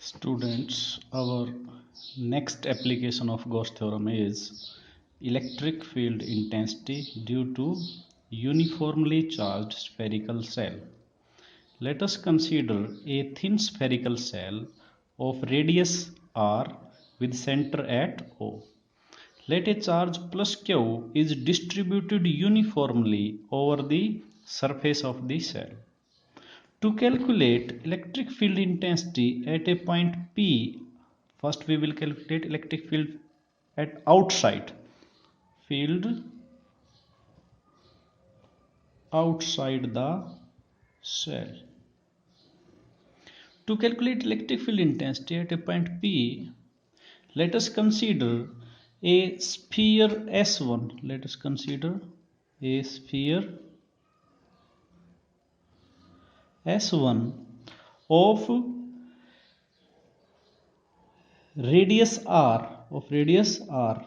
Students, our next application of Gauss theorem is electric field intensity due to uniformly charged spherical cell. Let us consider a thin spherical cell of radius r with center at O. Let a charge plus q is distributed uniformly over the surface of the cell. To calculate electric field intensity at a point P, first we will calculate electric field at outside the cell. To calculate electric field intensity at a point P, let us consider a sphere S1. Let us consider a sphere S1 of radius r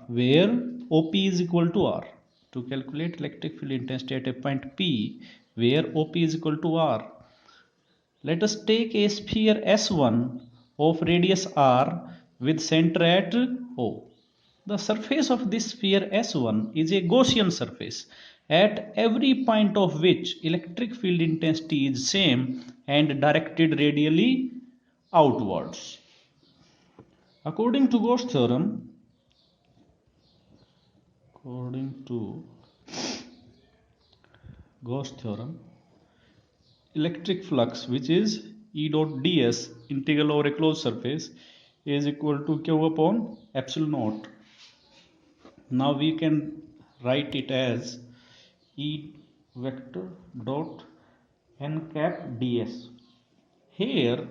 where OP is equal to r. To calculate electric field intensity at a point P where OP is equal to r, let us take a sphere S1 of radius r with center at O. The surface of this sphere S1 is a Gaussian surface at every point of which electric field intensity is same and directed radially outwards. According to Gauss theorem, electric flux, which is E dot ds integral over a closed surface, is equal to q upon epsilon naught. Now we can write it as E vector dot n cap ds. Here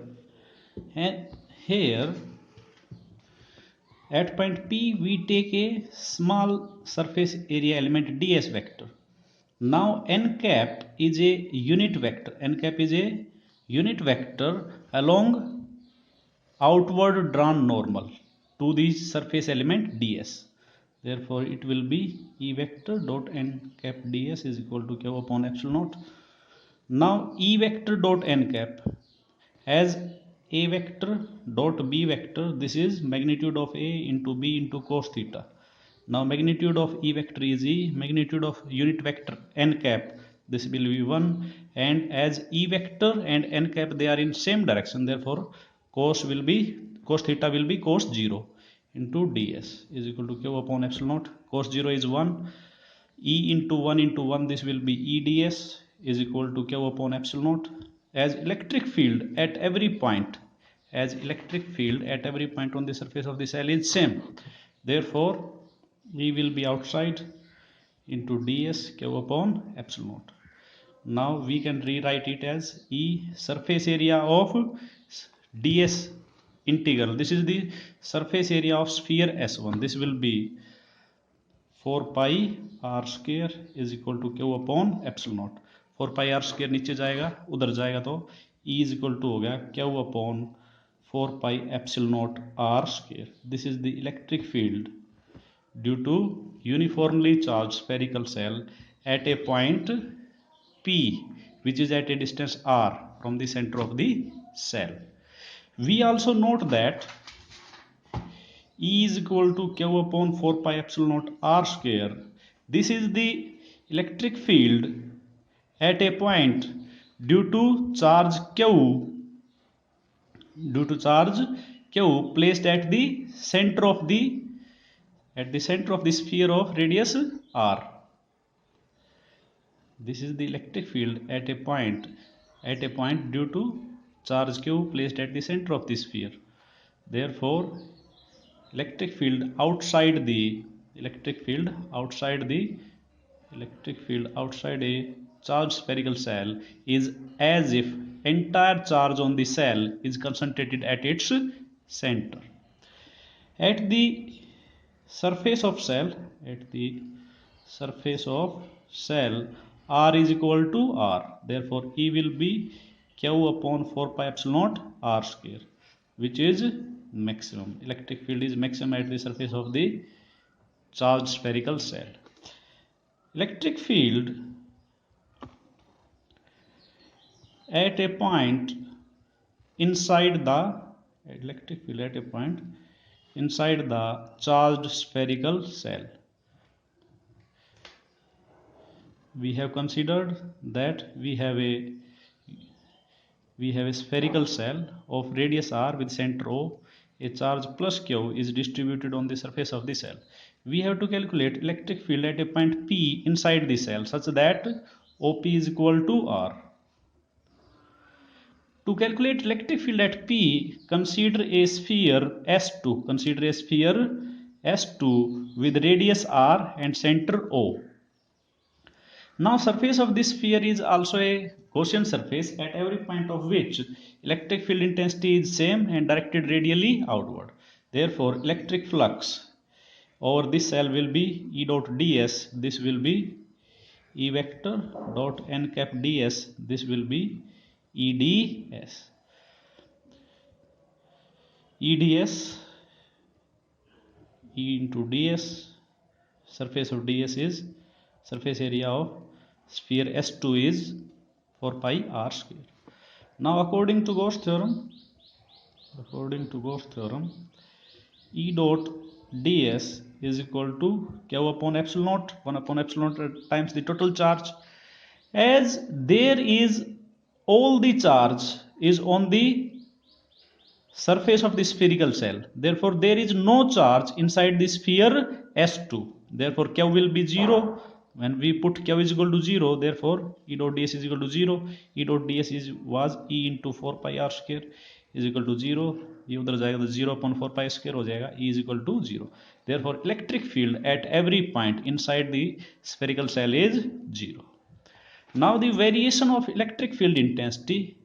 at point P we take a small surface area element ds vector. Now n cap is a unit vector. N cap is a unit vector along outward drawn normal to the surface element ds. Therefore it will be E vector dot n cap ds is equal to q upon epsilon naught. Now E vector dot n cap as a vector dot b vector, this is magnitude of a into b into cos theta. Now magnitude of E vector is E, magnitude of unit vector n cap, this will be 1, and as E vector and n cap they are in same direction, therefore cos theta will be cos 0 into ds is equal to q upon epsilon naught. Cos 0 is 1, E into 1 this will be E ds is equal to q upon epsilon naught. As electric field at every point on the surface of the cell is same, therefore E will be outside into ds q upon epsilon naught. Now we can rewrite it as E surface area of ds integral. This is the surface area of sphere S1. This will be 4 pi r square is equal to q upon epsilon naught. 4 pi r square नीचे जाएगा, उधर जाएगा तो E is equal to हो गया q upon 4 pi epsilon naught r square. This is the electric field due to uniformly charged spherical cell at a point P, which is at a distance r from the center of the cell. We also note that E is equal to q upon 4 pi epsilon naught r square. This is the electric field at a point due to charge q placed at the center of the sphere of radius r. This is the electric field at a point due to charge q placed at the center of the sphere. Therefore electric field outside a charged spherical cell is as if entire charge on the cell is concentrated at its center. At the surface of cell r is equal to r, therefore E will be q upon 4 pi epsilon naught r square, which is maximum. Electric field is maximum at the surface of the charged spherical cell. Electric field at a point inside electric field at a point inside the charged spherical cell. We have considered that we have a spherical cell of radius r with center O. A charge plus q is distributed on the surface of the cell. We have to calculate electric field at a point P inside the cell such that OP is equal to R. To calculate electric field at P, consider a sphere S2. Consider a sphere S2 with radius R and center O. Now surface of this sphere is also a Gaussian surface at every point of which electric field intensity is same and directed radially outward. Therefore electric flux over this cell will be E dot ds. This will be E vector dot n cap ds. This will be EDS. EDS E into ds. Surface of ds is surface area of sphere S2 is 4 pi r square. Now according to Gauss theorem, E dot ds is equal to q upon epsilon naught, 1 upon epsilon naught times the total charge. As there is all the charge is on the surface of the spherical cell, therefore there is no charge inside the sphere S2. Therefore q will be 0. When we put q is equal to 0, therefore E dot ds is equal to 0. E dot ds was E into 4 pi r square is equal to 0. ये उधर जाएगा तो 0 upon 4 pi square हो जाएगा. E is equal to 0. Therefore electric field at every point inside the spherical cell is 0. Now the variation of electric field intensity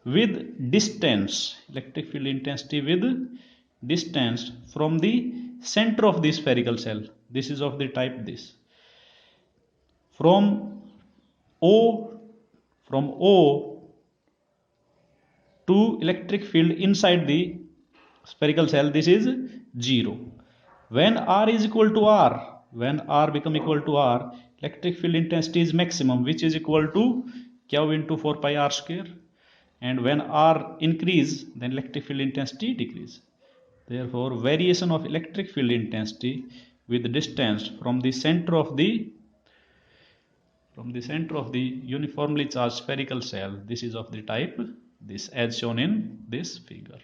with distance, from the center of the spherical cell. This is of the type this. From O to electric field inside the spherical cell, this is 0. When R is equal to R, when R become equal to R, electric field intensity is maximum, which is equal to q into 4 pi r square. And when R increase, then electric field intensity decrease. Therefore variation of electric field intensity with distance from the center of the uniformly charged spherical cell, this is of the type this, as shown in this figure.